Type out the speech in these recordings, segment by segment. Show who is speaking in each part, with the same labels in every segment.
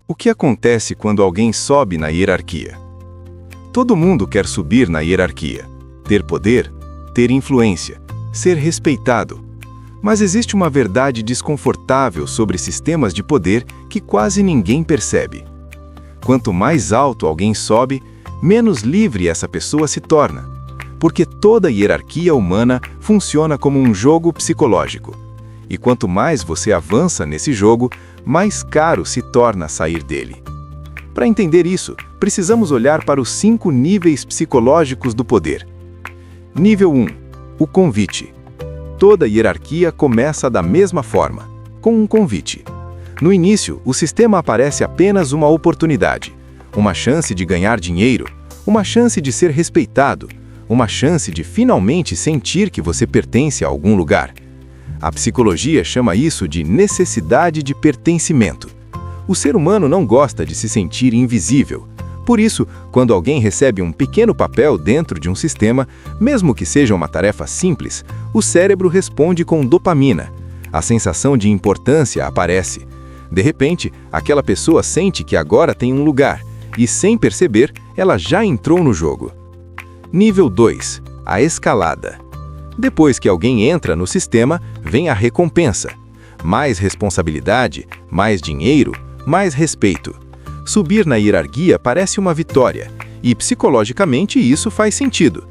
Speaker 1: O que acontece quando alguém sobe na hierarquia? Todo mundo quer subir na hierarquia, ter poder, ter influência, ser respeitado. Mas existe uma verdade desconfortável sobre sistemas de poder que quase ninguém percebe. Quanto mais alto alguém sobe, menos livre essa pessoa se torna, porque toda hierarquia humana funciona como um jogo psicológico. E quanto mais você avança nesse jogo, mais caro se torna sair dele. Para entender isso, precisamos olhar para os 5 níveis psicológicos do poder. Nível 1. O convite. Toda hierarquia começa da mesma forma, com um convite. No início, o sistema aparece apenas uma oportunidade, uma chance de ganhar dinheiro, uma chance de ser respeitado, uma chance de finalmente sentir que você pertence a algum lugar. A psicologia chama isso de necessidade de pertencimento. O ser humano não gosta de se sentir invisível. Por isso, quando alguém recebe um pequeno papel dentro de um sistema, mesmo que seja uma tarefa simples, o cérebro responde com dopamina. A sensação de importância aparece. De repente, aquela pessoa sente que agora tem um lugar, e sem perceber, ela já entrou no jogo. Nível 2. A escalada. Depois que alguém entra no sistema, vem a recompensa. Mais responsabilidade, mais dinheiro, mais respeito. Subir na hierarquia parece uma vitória, e psicologicamente isso faz sentido.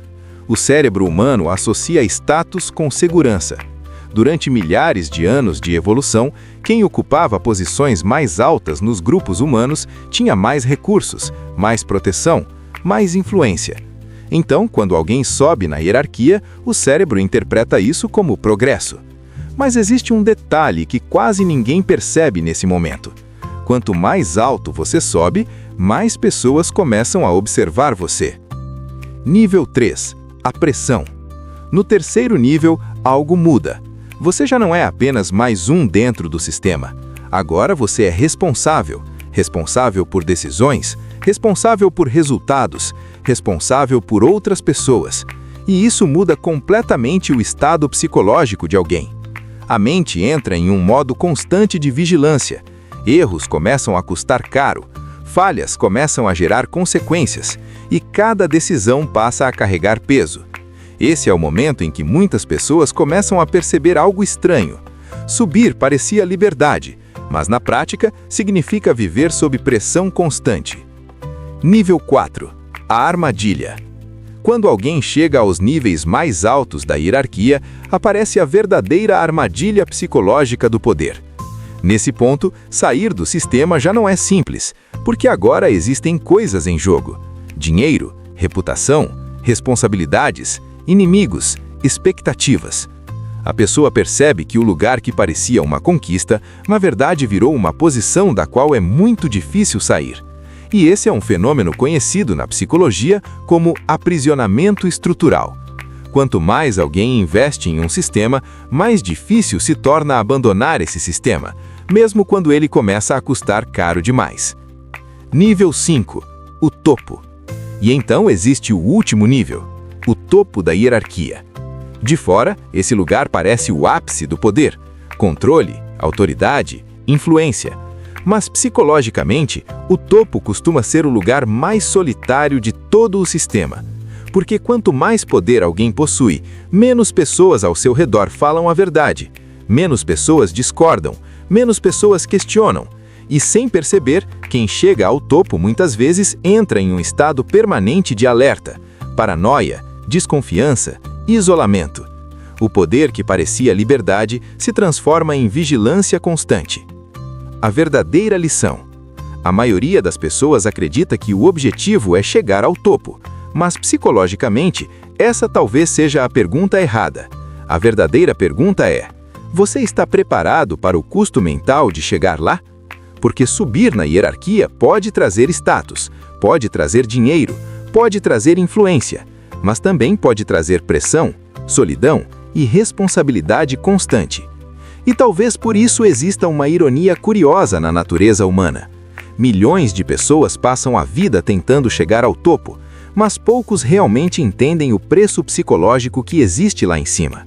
Speaker 1: O cérebro humano associa status com segurança. Durante milhares de anos de evolução, quem ocupava posições mais altas nos grupos humanos tinha mais recursos, mais proteção, mais influência. Então, quando alguém sobe na hierarquia, o cérebro interpreta isso como progresso. Mas existe um detalhe que quase ninguém percebe nesse momento. Quanto mais alto você sobe, mais pessoas começam a observar você. Nível 3. A pressão. No terceiro nível, algo muda. Você já não é apenas mais um dentro do sistema. Agora você é responsável. Responsável por decisões, responsável por resultados, responsável por outras pessoas. E isso muda completamente o estado psicológico de alguém. A mente entra em um modo constante de vigilância. Erros começam a custar caro, falhas começam a gerar consequências, e cada decisão passa a carregar peso. Esse é o momento em que muitas pessoas começam a perceber algo estranho. Subir parecia liberdade, mas na prática significa viver sob pressão constante. Nível 4. A armadilha. Quando alguém chega aos níveis mais altos da hierarquia, aparece a verdadeira armadilha psicológica do poder. Nesse ponto, sair do sistema já não é simples, porque agora existem coisas em jogo: dinheiro, reputação, responsabilidades, inimigos, expectativas. A pessoa percebe que o lugar que parecia uma conquista, na verdade virou uma posição da qual é muito difícil sair. E esse é um fenômeno conhecido na psicologia como aprisionamento estrutural. Quanto mais alguém investe em um sistema, mais difícil se torna abandonar esse sistema, mesmo quando ele começa a custar caro demais. Nível 5. O topo. E então existe o último nível, o topo da hierarquia. De fora, esse lugar parece o ápice do poder, controle, autoridade, influência. Mas psicologicamente, o topo costuma ser o lugar mais solitário de todo o sistema. Porque quanto mais poder alguém possui, menos pessoas ao seu redor falam a verdade, menos pessoas discordam, menos pessoas questionam. E sem perceber, quem chega ao topo muitas vezes entra em um estado permanente de alerta, paranoia, desconfiança, isolamento. O poder que parecia liberdade se transforma em vigilância constante. A verdadeira lição. A maioria das pessoas acredita que o objetivo é chegar ao topo, mas psicologicamente, essa talvez seja a pergunta errada. A verdadeira pergunta é: você está preparado para o custo mental de chegar lá? Porque subir na hierarquia pode trazer status, pode trazer dinheiro, pode trazer influência, mas também pode trazer pressão, solidão e responsabilidade constante. E talvez por isso exista uma ironia curiosa na natureza humana. Milhões de pessoas passam a vida tentando chegar ao topo, mas poucos realmente entendem o preço psicológico que existe lá em cima.